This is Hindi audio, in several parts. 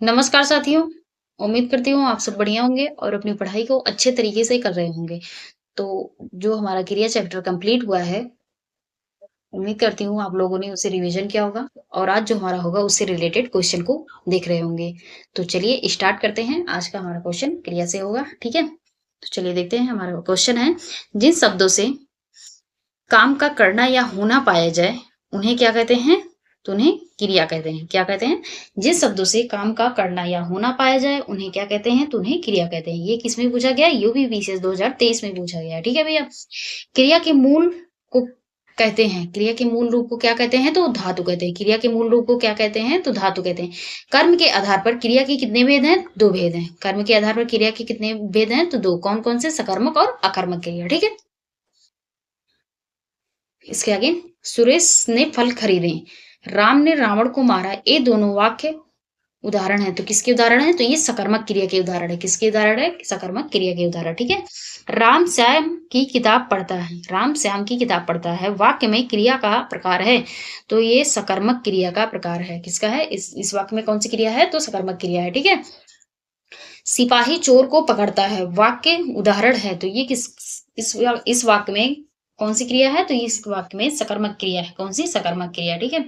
नमस्कार साथियों, उम्मीद करती हूँ आप सब बढ़िया होंगे और अपनी पढ़ाई को अच्छे तरीके से कर रहे होंगे। तो जो हमारा क्रिया चैप्टर कंप्लीट हुआ है, उम्मीद करती हूँ आप लोगों ने उसे रिवीजन किया होगा और आज जो हमारा होगा उससे रिलेटेड क्वेश्चन को देख रहे होंगे। तो चलिए स्टार्ट करते हैं। आज का हमारा क्वेश्चन क्रिया से होगा, ठीक है? तो चलिए देखते हैं हमारा क्वेश्चन है, जिन शब्दों से काम का करना या होना पाया जाए, उन्हें क्या कहते हैं? तो उन्हें क्रिया कहते हैं। क्या कहते हैं? जिन शब्दों से काम का करना या होना पाया जाए, उन्हें क्या कहते हैं? तो उन्हें क्रिया कहते हैं। ये किसमें पूछा गया? यूपी पीसीएस 2023 में पूछा गया है। ठीक है भैया? क्रिया के मूल को कहते हैं, क्रिया के मूल रूप को क्या कहते हैं? तो धातु कहते हैं। क्रिया के मूल रूप को क्या कहते हैं? तो धातु कहते हैं। कर्म के आधार पर क्रिया के कितने भेद हैं? 2 भेद हैं। कर्म के आधार पर क्रिया के कितने भेद हैं? तो 2। कौन-कौन से? सकर्मक और अकर्मक क्रिया। ठीक है? इसके आगे, सुरेश ने फल खरीदे, राम ने रावण को मारा, ये दोनों वाक्य उदाहरण है। तो किसके उदाहरण है? तो ये सकर्मक क्रिया के उदाहरण है। किसके उदाहरण है? सकर्मक क्रिया के उदाहरण। ठीक है? राम श्याम की किताब पढ़ता है, राम श्याम की किताब पढ़ता है, वाक्य में क्रिया का प्रकार है। तो ये सकर्मक क्रिया का प्रकार है। किसका है? इस वाक्य में कौन सी क्रिया है? तो सकर्मक क्रिया है। ठीक है? सिपाही चोर को पकड़ता है, वाक्य उदाहरण है। तो ये इस वाक्य में कौन सी क्रिया है? तो इस वाक्य में सकर्मक क्रिया है। कौन सी? सकर्मक क्रिया। ठीक है?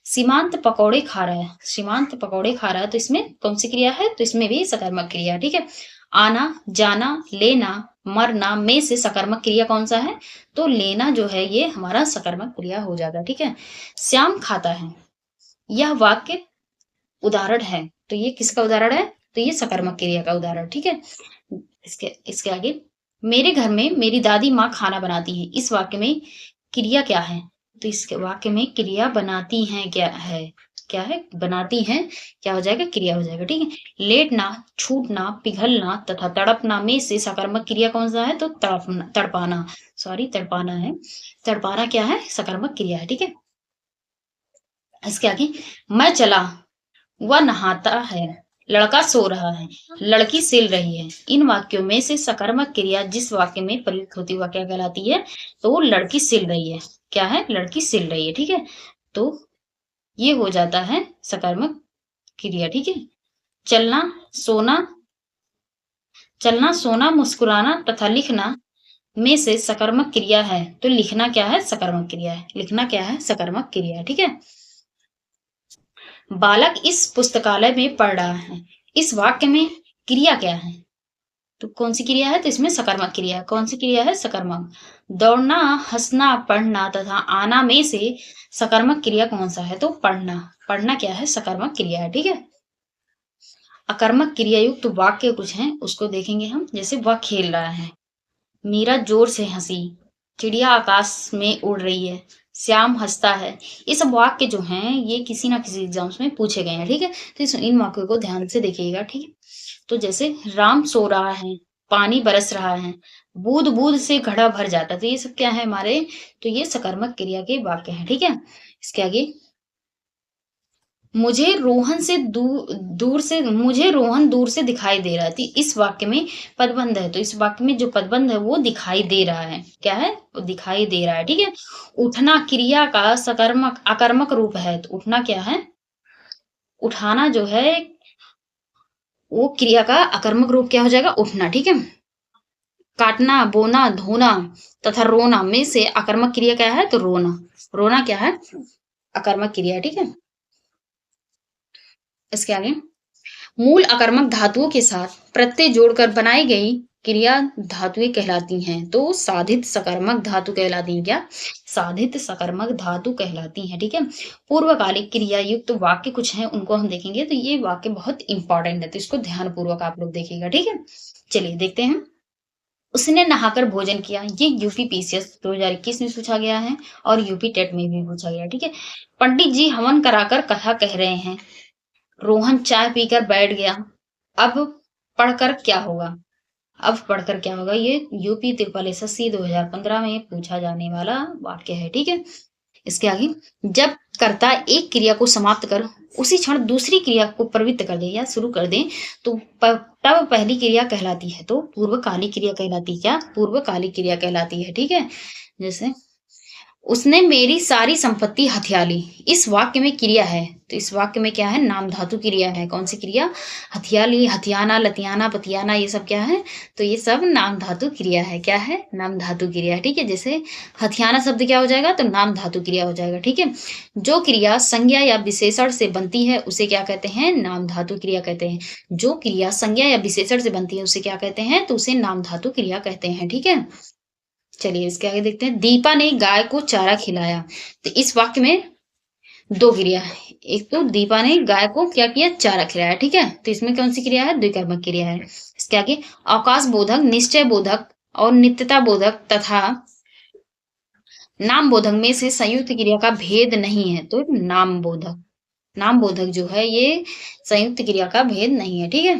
सीमांत पकौड़े खा रहा है, सीमांत पकौड़े खा रहा है, तो इसमें कौन सी क्रिया है? तो इसमें भी सकर्मक क्रिया। ठीक है? आना, जाना, लेना, मरना में से सकर्मक क्रिया कौन सा है? तो लेना जो है ये हमारा सकर्मक क्रिया हो जाएगा। ठीक है? श्याम खाता है, यह वाक्य उदाहरण है। तो ये किसका उदाहरण है? तो ये सकर्मक क्रिया का उदाहरण। ठीक है? इसके इसके आगे, मेरे घर में मेरी दादी माँ खाना बनाती है, इस वाक्य में क्रिया क्या है? तो इस वाक्य में क्रिया बनाती हैं क्या है? क्या है? बनाती हैं। क्या हो जाएगा? क्रिया हो जाएगा। ठीक है? लेटना, छूटना, पिघलना तथा तड़पना में से सकर्मक क्रिया कौन सा है? तो तड़पना, तड़पाना, सॉरी तड़पाना है। तड़पाना क्या है? सकर्मक क्रिया है। ठीक है? इसके आगे, मैं चला, वह नहाता है, लड़का सो रहा है, लड़की सिल रही है। इन वाक्यों में से सकर्मक क्रिया जिस वाक्य में प्रयुक्त होती है वह क्या कहलाती है? तो वो लड़की सिल रही है। क्या है? लड़की सिल रही है। ठीक है? तो ये हो जाता है सकर्मक क्रिया। ठीक है? चलना, सोना, चलना, सोना, मुस्कुराना तथा लिखना में से सकर्मक क्रिया है। तो लिखना क्या है? सकर्मक क्रिया है। लिखना क्या है? सकर्मक क्रिया है। ठीक है? बालक इस पुस्तकालय में पढ़ रहा है, इस वाक्य में क्रिया क्या है? तो कौन सी क्रिया है? तो इसमें सकर्मक क्रिया है। कौन सी क्रिया है? सकर्मक। दौड़ना, हंसना, पढ़ना तथा आना में से सकर्मक क्रिया कौन सा है? तो पढ़ना। पढ़ना क्या है? सकर्मक क्रिया है। ठीक है? अकर्मक क्रिया युक्त तो वाक्य कुछ हैं, उसको देखेंगे हम। जैसे वह खेल रहा है, मीरा जोर से हंसी, चिड़िया आकाश में उड़ रही है, श्याम हंसता है। ये सब वाक्य जो हैं ये किसी ना किसी एग्जाम्स में पूछे गए हैं। ठीक है? तो इन वाक्यों को ध्यान से देखिएगा। ठीक है? तो जैसे राम सो रहा है, पानी बरस रहा है, बूंद बूंद से घड़ा भर जाता है, तो ये सब क्या है हमारे? तो ये सकर्मक क्रिया के वाक्य हैं। ठीक है? इसके आगे, मुझे रोहन दूर से दिखाई दे रहा थी, इस वाक्य में पदबंध है। तो इस वाक्य में जो पदबंध है वो दिखाई दे रहा है। क्या है? वो दिखाई दे रहा है। ठीक है? उठना क्रिया का सकर्मक अकर्मक रूप है। तो उठना क्या है? उठाना जो है वो क्रिया का अकर्मक रूप क्या हो जाएगा? उठना। ठीक है? काटना, बोना, धोना तथा रोना में से अकर्मक क्रिया क्या है? तो रोना। रोना क्या है? अकर्मक क्रिया है। ठीक है? इसके आगे, मूल अकर्मक धातुओं के साथ प्रत्यय जोड़कर बनाई गई क्रिया धातुएं कहलाती हैं। तो साधित सकर्मक धातु कहलाती हैं। क्या? साधित सकर्मक धातु कहलाती हैं। ठीक है? पूर्वकालिक क्रिया युक्त वाक्य कुछ हैं, उनको हम देखेंगे। तो ये वाक्य बहुत इंपॉर्टेंट है, तो इसको ध्यान पूर्वक आप लोग देखिएगा। ठीक है? चलिए देखते हैं। उसने नहाकर भोजन किया, ये यूपी पीसीएस 2021 में पूछा गया है और यूपी टेट में भी पूछा गया। ठीक है? पंडित जी हवन कराकर कथा कह रहे हैं, रोहन चाय पीकर बैठ गया, अब पढ़कर क्या होगा? अब पढ़कर क्या होगा? ये यूपी त्रिपल एसएससी 2015 में पूछा जाने वाला वाक्य है। ठीक है? इसके आगे, जब कर्ता एक क्रिया को समाप्त कर उसी क्षण दूसरी क्रिया को प्रवृत्त कर दे या शुरू कर दे तो तब पहली क्रिया कहलाती है। तो पूर्वकालिक क्रिया कहलाती है। क्या? पूर्वकालिक क्रिया कहलाती है। ठीक है? जैसे उसने मेरी सारी संपत्ति हथिया ली। इस वाक्य में क्रिया है, तो इस वाक्य में क्या है? नाम धातु क्रिया है। कौन-सी क्रिया? हथिया ली, हथियाना, लतियाना, पतियाना ये सब क्या है? तो ये सब नाम धातु क्रिया है। क्या है? नाम धातु क्रिया है, ठीक है? जैसे हथियाना शब्द क्या हो जाएगा? तो नाम धातु क्रिया हो जाएगा, ठीक है? जो क्रिया संज्ञा या विशेषण से बनती है, उसे क्या कहते हैं? नाम धातु क्रिया कहते हैं। जो क्रिया संज्ञा या विशेषण से बनती है, उसे क्या कहते हैं? तो उसे नाम धातु क्रिया कहते हैं, ठीक है? चलिए इसके आगे देखते हैं। दीपा ने गाय को चारा खिलाया। तो इस वाक्य में 2 क्रिया है। एक तो दीपा ने गाय को क्या किया? चारा खिलाया, ठीक है? तो इसमें कौन-सी क्रिया है? द्विकर्मक क्रिया है। इसके आगे अवकाश बोधक, निश्चय बोधक और नित्यता बोधक तथा नाम बोधक में से संयुक्त क्रिया का भेद नहीं है, तो नाम बोधक। नाम बोधक जो है ये संयुक्त क्रिया का भेद नहीं है, ठीक है?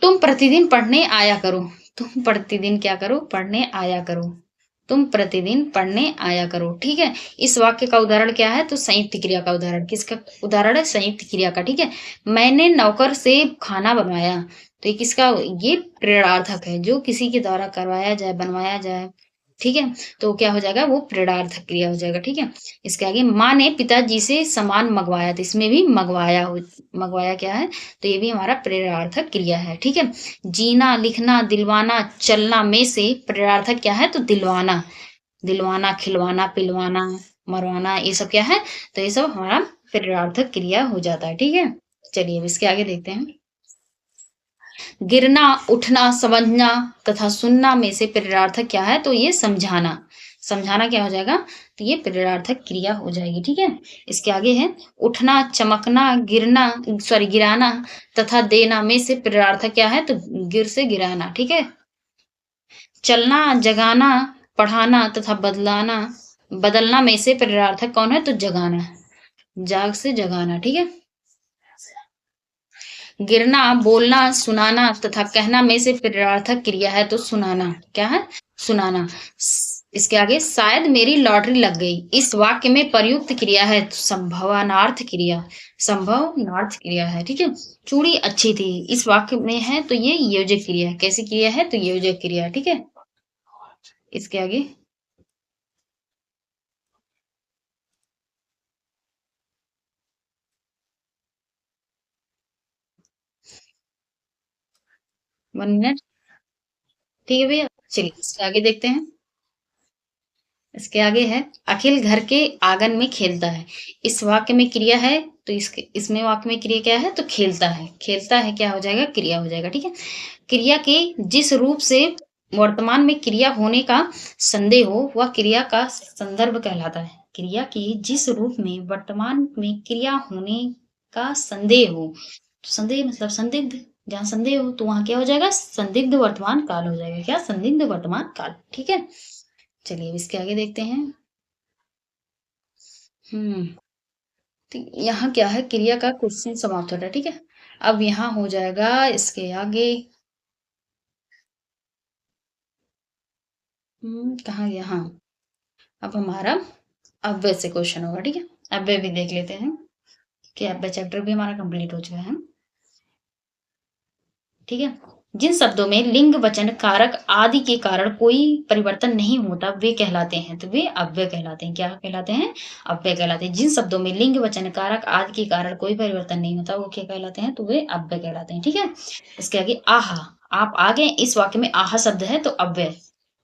तुम प्रतिदिन पढ़ने आया करो। तुम प्रतिदिन क्या करो? पढ़ने आया करो। तुम प्रतिदिन पढ़ने आया करो, ठीक है? इस वाक्य का उदाहरण क्या है? तो संयुक्त क्रिया का उदाहरण। किसका उदाहरण है? संयुक्त क्रिया का, ठीक है? मैंने नौकर से खाना बनवाया। तो ये किसका? ये प्रेरणार्थक है, जो किसी के द्वारा करवाया जाए, बनवाया जाए, ठीक है? तो क्या हो जाएगा? वो प्रेरणार्थक क्रिया हो जाएगा, ठीक है? इसके आगे माँ ने पिताजी से सामान मँगवाया, तो इसमें भी मँगवाया क्या है? तो ये भी हमारा प्रेरणार्थक क्रिया है, ठीक है? जीना, लिखना, दिलवाना, चलना में से प्रेरणार्थक क्या है? तो दिलवाना। दिलवाना, खिलवाना, पिलवाना, मरवाना ये सब क्या है? तो ये सब हमारा प्रेरणार्थक क्रिया हो जाता है, ठीक है? चलिए अब इसके आगे देखते हैं। गिरना, उठना, समझना तथा सुनना में से प्रेरणार्थक क्या है? तो ये समझाना। समझाना क्या हो जाएगा? तो ये प्रेरणार्थक क्रिया हो जाएगी, ठीक है? इसके आगे है उठना, चमकना, गिराना तथा देना में से प्रेरणार्थक क्या है? तो गिर से गिराना, ठीक है? चलना, जगाना, पढ़ाना तथा बदलना में से प्रेरणार्थक कौन है? तो जगाना। जाग से जगाना, ठीक है? गिरना, बोलना, सुनाना तथा कहना में से प्रेरणार्थक क्रिया है, तो सुनाना। क्या है? सुनाना। इसके आगे शायद मेरी लॉटरी लग गई। इस वाक्य में प्रयुक्त क्रिया है, तो संभवनार्थ क्रिया। संभवनार्थ क्रिया है, ठीक है? चूड़ी अच्छी थी। इस वाक्य में है, तो ये योजक क्रिया है। कैसी क्रिया है? तो योजक क्रिया है, ठीक है? इसके आगे 1 मिनट, ठीक है भैया? चलिए इसके आगे देखते हैं। इसके आगे है अखिल घर के आंगन में खेलता है। इस वाक्य में क्रिया है, तो इसमें वाक्य में क्रिया क्या है? तो खेलता है। खेलता है क्या हो जाएगा? क्रिया हो जाएगा, ठीक है? क्रिया के जिस रूप से वर्तमान में क्रिया होने का संदेह हो, वह क्रिया का संदर्भ कहलाता है। क्रिया की जिस रूप में वर्तमान में क्रिया होने का संदेह हो, तो संदेह मतलब संदिग्ध। जहाँ संदेह हो तो वहां क्या हो जाएगा? संदिग्ध वर्तमान काल हो जाएगा। क्या? संदिग्ध वर्तमान काल, ठीक है? चलिए अब इसके आगे देखते हैं। हम्म तो यहाँ क्या है? क्रिया का क्वेश्चन समाप्त हो रहा है, ठीक है? अब यहाँ हो जाएगा इसके आगे। कहाँ गया? हाँ, अब हमारा अव्यय से क्वेश्चन होगा, ठीक है? अव्यय भी देख लेते हैं कि अव्यय चैप्टर भी हमारा कंप्लीट हो चुका है, ठीक है? जिन शब्दों में लिंग वचन कारक आदि के कारण कोई परिवर्तन नहीं होता, वे कहलाते हैं, तो वे अव्यय कहलाते हैं। क्या कहलाते हैं? अव्यय कहलाते हैं। जिन शब्दों में लिंग वचन कारक आदि के कारण कोई परिवर्तन नहीं होता, वो क्या कहलाते हैं? तो वे अव्यय कहलाते हैं, ठीक है? इसके आगे आहा। आप आगे इस वाक्य में आहा शब्द है, तो अव्यय।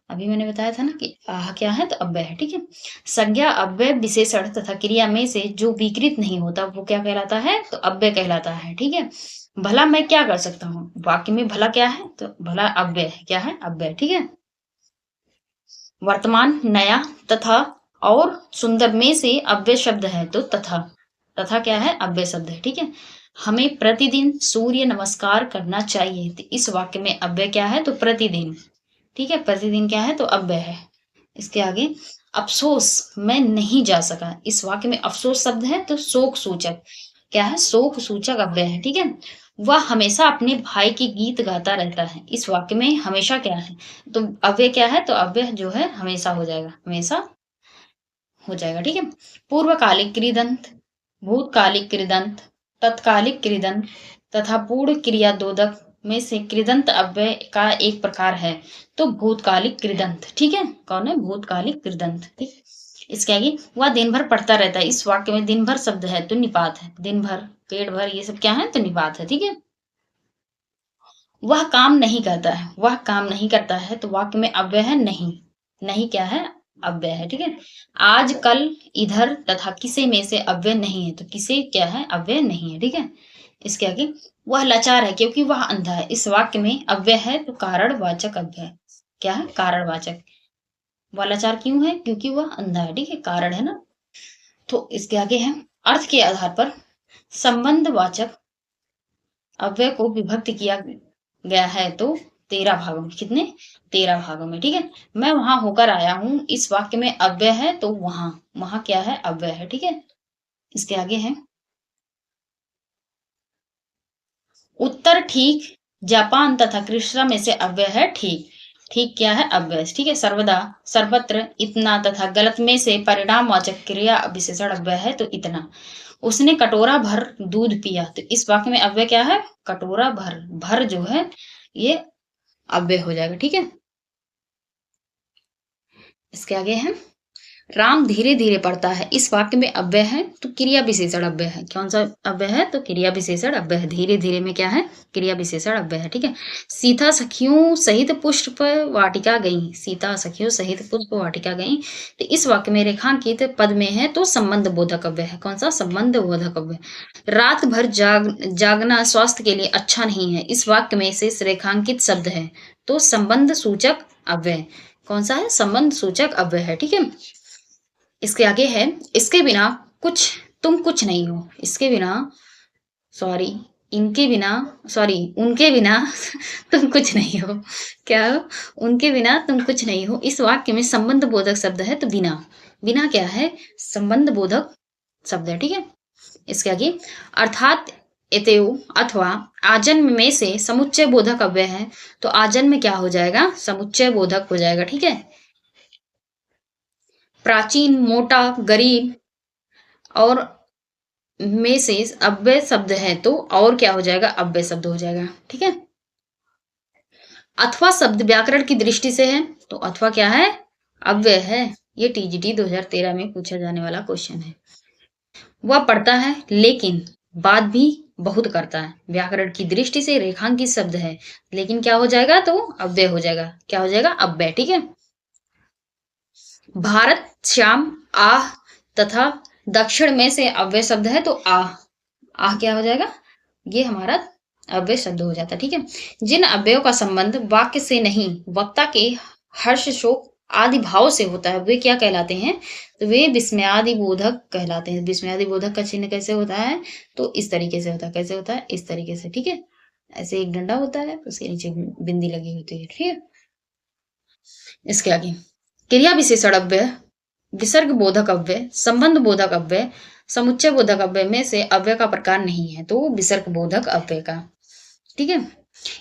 अभी मैंने बताया था ना कि आह क्या है? तो अव्यय है, ठीक है? संज्ञा, अव्यय, विशेषण तथा क्रिया में से जो विकृत नहीं होता, वो क्या कहलाता है? तो अव्यय कहलाता है, ठीक है? भला मैं क्या कर सकता हूँ? वाक्य में भला क्या है? तो भला अव्यय है। क्या है? अव्यय, ठीक है? वर्तमान, नया तथा और सुंदर में से अव्यय शब्द है, तो तथा। तथा क्या है? अव्यय शब्द है, ठीक है? हमें प्रतिदिन सूर्य नमस्कार करना चाहिए, तो इस वाक्य में अव्यय क्या है? तो प्रतिदिन, ठीक है? प्रतिदिन क्या है? तो अव्यय है। इसके आगे अफ़सोस मैं नहीं जा सका। इस वाक्य में अफ़सोस शब्द है, तो शोक सूचक। क्या है? शोक सूचक अव्यय है, ठीक है? वह हमेशा अपने भाई के गीत गाता रहता है। इस वाक्य में हमेशा क्या है? तो अव्यय क्या है? तो अव्यय जो है हमेशा हो जाएगा। हमेशा हो जाएगा, ठीक है? पूर्वकालिक कृदंत, भूतकालिक कृदंत, तत्कालिक कृदंत तथा पूर्ण क्रियाद्योतक में से कृदंत अव्यय का एक प्रकार है तो भूतकालिक कृदंत। ठीक है, कौन है? भूतकालिक कृदंत। ठीक, इसके आगे वह दिन भर पढ़ता रहता है। इस वाक्य में दिन भर शब्द है तो निपात है। दिन भर, पेट भर, ये सब क्या है? तो निपात है। ठीक है, वह काम नहीं करता है, वह काम नहीं करता है तो वाक्य में अव्यय है नहीं। नहीं क्या है? अव्यय है। ठीक है, आज, कल, इधर तथा किसे में से अव्यय नहीं है तो किसे क्या है? अव्यय नहीं है। ठीक है, इसके आगे वह लाचार है क्योंकि वह अंधा है। इस वाक्य में अव्यय है तो कारणवाचक अव्यय। क्या है? कारणवाचक। वह लाचार क्यों है? क्योंकि वह अंधा है। ठीक है, कारण है ना। तो इसके आगे है अर्थ के आधार पर संबंधवाचक अव्यय को विभक्त किया गया है तो 13 भागों में। कितने? 13 भागों में। ठीक है, मैं वहां होकर आया हूं, इस वाक्य में अव्यय है तो वहां, वहां क्या है? अव्यय है। ठीक है, इसके आगे है उत्तर ठीक, जापान तथा कृष्णा में से अव्यय है ठीक। ठीक क्या है? अव्यय। ठीक है, सर्वदा, सर्वत्र, इतना तथा गलत में से परिणामवाचक क्रिया विशेषण अव्यय है तो इतना। उसने कटोरा भर दूध पिया तो इस वाक्य में अव्यय क्या है? कटोरा भर। भर जो है ये अव्यय हो जाएगा। ठीक है, इसके आगे है राम धीरे धीरे पढ़ता है। इस वाक्य में अव्यय है तो क्रिया विशेषण अव्यय है। कौन सा अव्यय है? तो क्रिया विशेषण अव्यय है। धीरे धीरे में क्या है? क्रिया विशेषण अव्यय है। ठीक है, सीता सखियों सहित पुष्प वाटिका गई। सीता सखियों सहित पुष्प वाटिका गई तो इस वाक्य में रेखांकित पद में है तो संबंध बोधक अव्यय है। कौन सा? संबंध बोधक अव्यय। रात भर जागना स्वास्थ्य के लिए अच्छा नहीं है। इस वाक्य में से रेखांकित शब्द है तो संबंध सूचक अव्यय। कौन सा है? संबंध सूचक अव्यय है। ठीक है, इसके आगे है इसके बिना कुछ, तुम कुछ नहीं हो। इसके बिना, सॉरी, इनके बिना, सॉरी, उनके बिना तुम कुछ नहीं हो। क्या हो? उनके बिना तुम कुछ नहीं हो। इस वाक्य में संबंध बोधक शब्द है तो बिना। बिना क्या है? संबंध बोधक शब्द है। ठीक है, इसके आगे अर्थात एतेव अथवा आजन्म में से समुच्चय बोधक अव्यय है तो आजन्म में क्या हो जाएगा? समुच्चय बोधक हो जाएगा। ठीक है, प्राचीन, मोटा, गरीब और में से अव्यय शब्द है तो और क्या हो जाएगा? अव्यय शब्द हो जाएगा। ठीक है, अथवा शब्द व्याकरण की दृष्टि से है तो अथवा क्या है? अव्यय है। ये टीजीटी 2013 में पूछा जाने वाला क्वेश्चन है। वह पढ़ता है लेकिन बात भी बहुत करता है। व्याकरण की दृष्टि से रेखांकित शब्द है लेकिन क्या हो जाएगा? तो अव्यय हो जाएगा। क्या हो जाएगा? अव्यय। ठीक है, भारत, श्याम, आह तथा दक्षिण में से अव्यय शब्द है तो आह। आह क्या हो जाएगा? ये हमारा अव्यय शब्द हो जाता है। ठीक है, जिन अव्ययों का संबंध वाक्य से नहीं वक्ता के हर्ष, शोक आदि भाव से होता है वे क्या कहलाते हैं? तो वे विस्मयादि बोधक कहलाते हैं। विस्मयादि बोधक का चिन्ह कैसे होता है? तो इस तरीके से होता है। कैसे होता है? इस तरीके से। ठीक है, ऐसे एक डंडा होता है उसके नीचे बिंदी लगी होती है। ठीक है, इसके आगे क्रिया विशेषण अव्यय, विसर्ग बोधक अव्यय, संबंध बोधक अव्यय, समुच्चय बोधक अव्यय में से अव्यय का प्रकार नहीं है तो विसर्ग बोधक अव्यय का। ठीक है,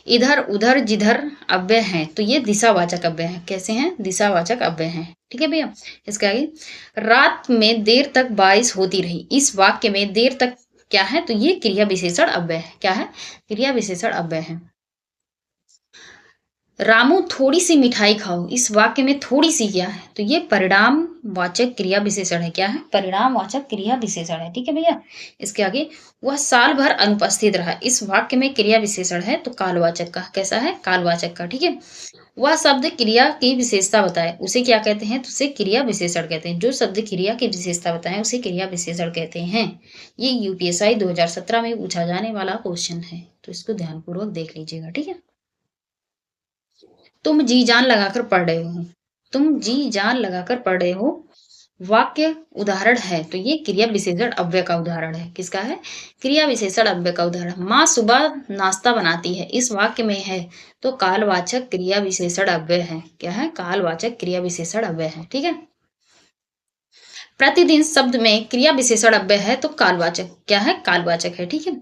इधर, उधर, जिधर अव्यय है तो ये दिशावाचक अव्यय है। कैसे हैं? दिशावाचक अव्यय है। ठीक है भैया, इसके आगे रात में देर तक बारिश होती रही। इस वाक्य में देर तक क्या है? तो ये क्रिया विशेषण अव्यय है। क्या है? क्रिया विशेषण अव्यय है। रामू थोड़ी सी मिठाई खाओ। इस वाक्य में थोड़ी सी क्या है? तो ये परिणाम वाचक क्रिया विशेषण है। क्या है? परिणाम वाचक क्रिया विशेषण है। ठीक है भैया, इसके आगे वह साल भर अनुपस्थित रहा। इस वाक्य में क्रिया विशेषण है तो कालवाचक का। कैसा है? कालवाचक का। ठीक है, वह शब्द क्रिया की विशेषता बताए उसे क्या कहते हैं? तो उसे क्रिया विशेषण कहते हैं। जो शब्द क्रिया की विशेषता बताए उसे क्रिया विशेषण कहते हैं। ये यूपीएसआई 2017 में पूछा जाने वाला क्वेश्चन है तो इसको ध्यानपूर्वक देख लीजिएगा। ठीक है, तुम जी जान लगाकर पढ़ रहे हो। तुम जी जान लगाकर पढ़ रहे हो वाक्य उदाहरण है तो ये क्रिया विशेषण अव्यय का उदाहरण है। किसका है? क्रिया विशेषण अव्यय का उदाहरण। माँ सुबह नाश्ता बनाती है। इस वाक्य में है तो कालवाचक क्रिया विशेषण अव्यय है। क्या है? कालवाचक क्रिया विशेषण अव्यय है। ठीक है, प्रतिदिन शब्द में क्रिया विशेषण अव्यय है तो कालवाचक। क्या है? कालवाचक है। ठीक है,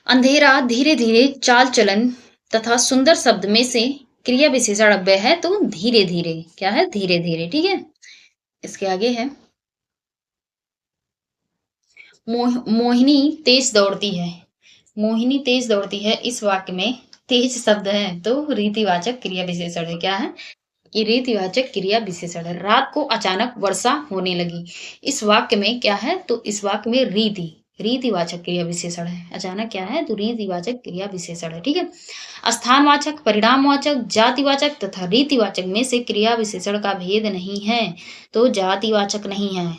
अंधेरा, धीरे धीरे, चाल चलन तथा सुंदर शब्द में से क्रिया विशेषण अव्यय है तो धीरे धीरे। क्या है? धीरे धीरे। ठीक है, इसके आगे है मोहिनी तेज दौड़ती है। मोहिनी तेज दौड़ती है। इस वाक्य में तेज शब्द है तो रीतिवाचक क्रिया विशेषण है। क्या है? ये रीतिवाचक क्रिया विशेषण है। रात को अचानक वर्षा होने लगी। इस वाक्य में क्या है? तो इस वाक्य में रीतिवाचक क्रिया विशेषण है। अचानक क्या है? तो रीतिवाचक क्रिया विशेषण है। ठीक है? स्थानवाचक, परिणामवाचक, जातिवाचक तथा रीतिवाचक में से क्रिया विशेषण का भेद नहीं है, तो जातिवाचक नहीं है।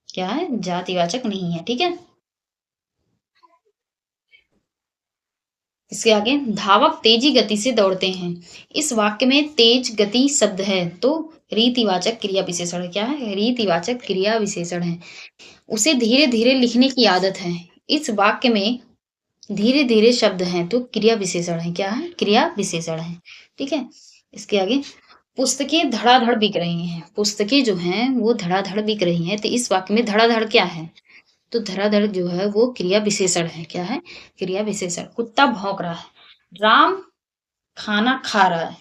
क्या है? जातिवाचक नहीं है। ठीक है? इसके आगे, धावक तेजी गति से दौड़ते हैं। इस वाक्य में तेज गति शब्द है तो रीतिवाचक क्रिया विशेषण है। क्या है? रीतिवाचक क्रिया विशेषण है। उसे धीरे धीरे लिखने की आदत है। इस वाक्य में धीरे धीरे शब्द है तो क्रिया विशेषण है। क्या है? क्रिया विशेषण है। ठीक है? इसके आगे, पुस्तकें धड़ाधड़ बिक रही हैं। पुस्तकें जो हैं वो धड़ाधड़ बिक रही हैं, तो इस वाक्य में धड़ाधड़ क्या है? तो धड़ाधड़ जो है वो क्रिया विशेषण है। क्या है? क्रिया विशेषण। कुत्ता भौंक रहा है। राम खाना खा रहा है।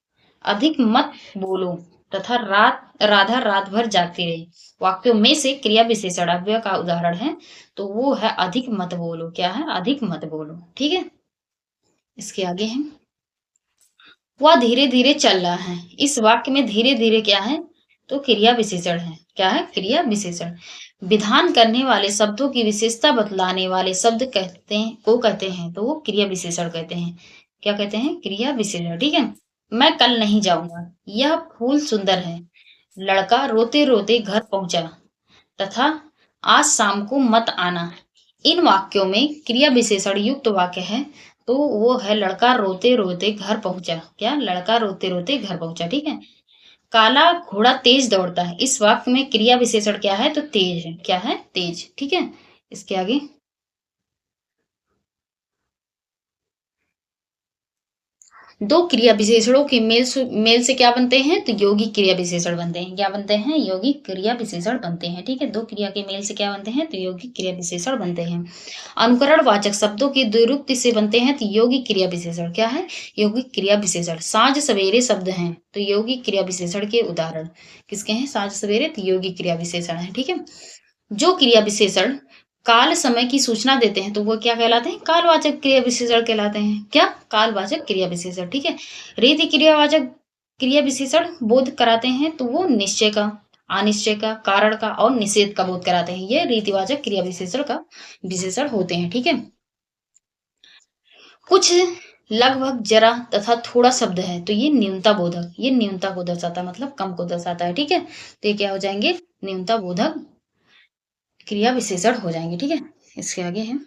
अधिक मत बोलो तथा राधा रात भर जागती रही। वाक्यों में से क्रिया विशेषण अव्यय का उदाहरण है तो वो है अधिक मत बोलो। क्या है? अधिक मत बोलो। ठीक है? इसके आगे है, वह धीरे धीरे चल रहा है। इस वाक्य में धीरे धीरे क्या है? तो क्रिया विशेषण है। क्या है? क्रिया विशेषण। विधान करने वाले शब्दों की विशेषता बतलाने वाले शब्द कहते हैं तो वो क्रिया विशेषण कहते हैं। क्या कहते हैं? क्रिया विशेषण। ठीक है? मैं कल नहीं जाऊंगा। यह फूल सुंदर है। लड़का रोते रोते घर पहुंचा तथा आज शाम को मत आना। इन वाक्यों में क्रिया विशेषण युक्त वाक्य है तो वो है लड़का रोते रोते घर पहुंचा। क्या? लड़का रोते रोते घर पहुंचा। ठीक है? काला घोड़ा तेज दौड़ता है। इस वाक्य में क्रिया विशेषण क्या है? तो तेज है। क्या है? तेज। ठीक है? इसके आगे, दो क्रिया विशेषणों के मेल से क्या बनते हैं? तो यौगिक क्रिया विशेषण बनते हैं। क्या बनते हैं? यौगिक क्रिया विशेषण बनते हैं। ठीक है? दो क्रिया के मेल से क्या बनते हैं? तो यौगिक क्रिया विशेषण बनते हैं। अनुकरण वाचक शब्दों की द्विरुक्ति से बनते हैं तो यौगिक क्रिया विशेषण। क्या है? यौगिक क्रिया विशेषण। साँझ सवेरे शब्द हैं तो यौगिक क्रिया विशेषण के उदाहरण किसके हैं? साँझ सवेरे तो यौगिक क्रिया विशेषण है। ठीक है? जो क्रिया विशेषण काल समय की सूचना देते हैं तो वो क्या कहलाते हैं? कालवाचक क्रिया विशेषण कहलाते हैं। क्या? कालवाचक क्रिया विशेषण। ठीक है? रीति क्रियावाचक क्रिया विशेषण बोध कराते हैं तो वो निश्चय का, अनिश्चय का, कारण का और निषेध का बोध कराते हैं। ये रीतिवाचक क्रिया विशेषण का विशेषण होते हैं। ठीक है? कुछ, लगभग, जरा तथा थोड़ा शब्द है तो ये न्यूनता बोधक, ये न्यूनता को दर्शाता है, मतलब कम को दर्शाता है। ठीक है? तो ये क्या हो जाएंगे? न्यूनता बोधक क्रिया विशेषण हो जाएंगे। ठीक है? इसके आगे है,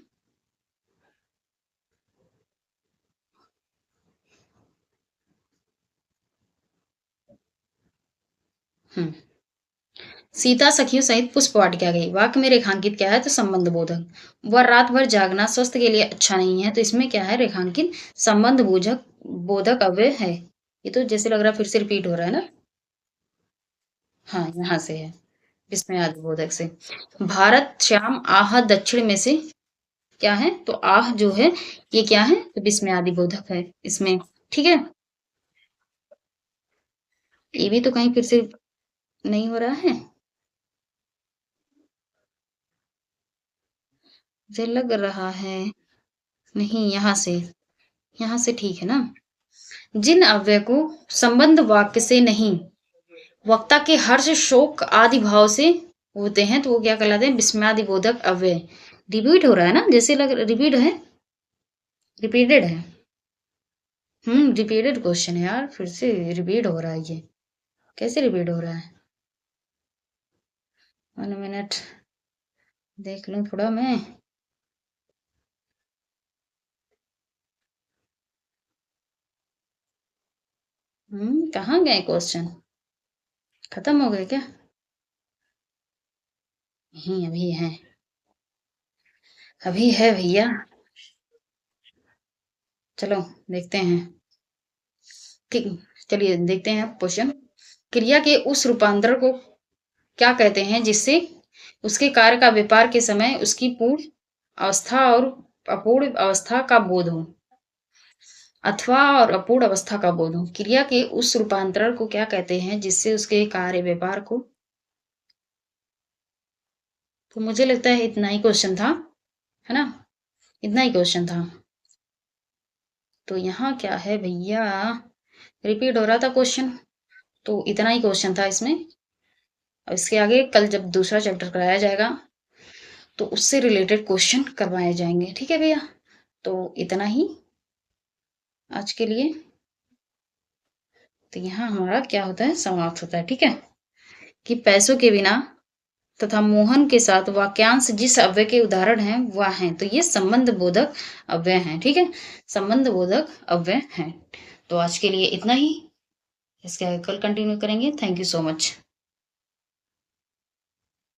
हम्म, सीता सखियों सहित पुष्प वाटिका गई। वाक्य में रेखांकित क्या है? तो संबंध बोधक। वह रात भर जागना स्वास्थ्य के लिए अच्छा नहीं है तो इसमें क्या है? रेखांकित संबंध बोधक बोधक अव्यय है। ये तो जैसे लग रहा है फिर से रिपीट हो रहा है ना? हाँ, यहाँ से है, इसमें आदि बोधक से। भारत श्याम आह दक्षिण में से क्या है? तो आह जो है ये क्या है? तो विस्मय आदि बोधक है इसमें। ठीक है? ये भी तो कहीं फिर से नहीं हो रहा है, मुझे लग रहा है। नहीं, यहाँ से ठीक है ना? जिन अव्यय को संबंध वाक्य से नहीं, वक्ता के हर्ष शोक आदि भाव से होते हैं तो वो क्या कहलाते हैं? विस्मयादि बोधक अव्यय। रिपीट हो रहा है ना? जैसे लग रिपीट है, रिपीटेड है। रिपीटेड क्वेश्चन है यार, फिर से रिपीट हो रहा है ये। कैसे रिपीट हो रहा है? 1 मिनट, देख लूं थोड़ा मैं। कहाँ गए क्वेश्चन? खत्म हो गए क्या? नहीं, अभी है, अभी है भैया। चलो देखते हैं। ठीक, चलिए देखते हैं क्वेश्चन। क्रिया के उस रूपांतर को क्या कहते हैं जिससे उसके कार्य का व्यापार के समय उसकी पूर्ण अवस्था और अपूर्ण अवस्था का बोध हो, अथवा और अपूर्ण अवस्था का बोध हो। क्रिया के उस रूपांतरण को क्या कहते हैं जिससे उसके कार्य व्यापार को, तो मुझे लगता है इतना ही क्वेश्चन था, है ना? इतना ही क्वेश्चन था। तो यहाँ क्या है भैया, रिपीट हो रहा था क्वेश्चन, तो इतना ही क्वेश्चन था इसमें। अब इसके आगे कल जब दूसरा चैप्टर कराया जाएगा तो उससे रिलेटेड क्वेश्चन करवाए जाएंगे, ठीक है भैया। तो इतना ही आज के लिए। तो यहाँ हमारा क्या होता है, समाप्त होता है, ठीक है। कि पैसों के बिना तथा मोहन के साथ वाक्यांश जिस अव्यय के उदाहरण हैं वह हैं, तो ये संबंध बोधक अव्यय हैं, ठीक है, संबंध बोधक अव्यय हैं। तो आज के लिए इतना ही, इसके आगे कल कंटिन्यू करेंगे। Thank you so much.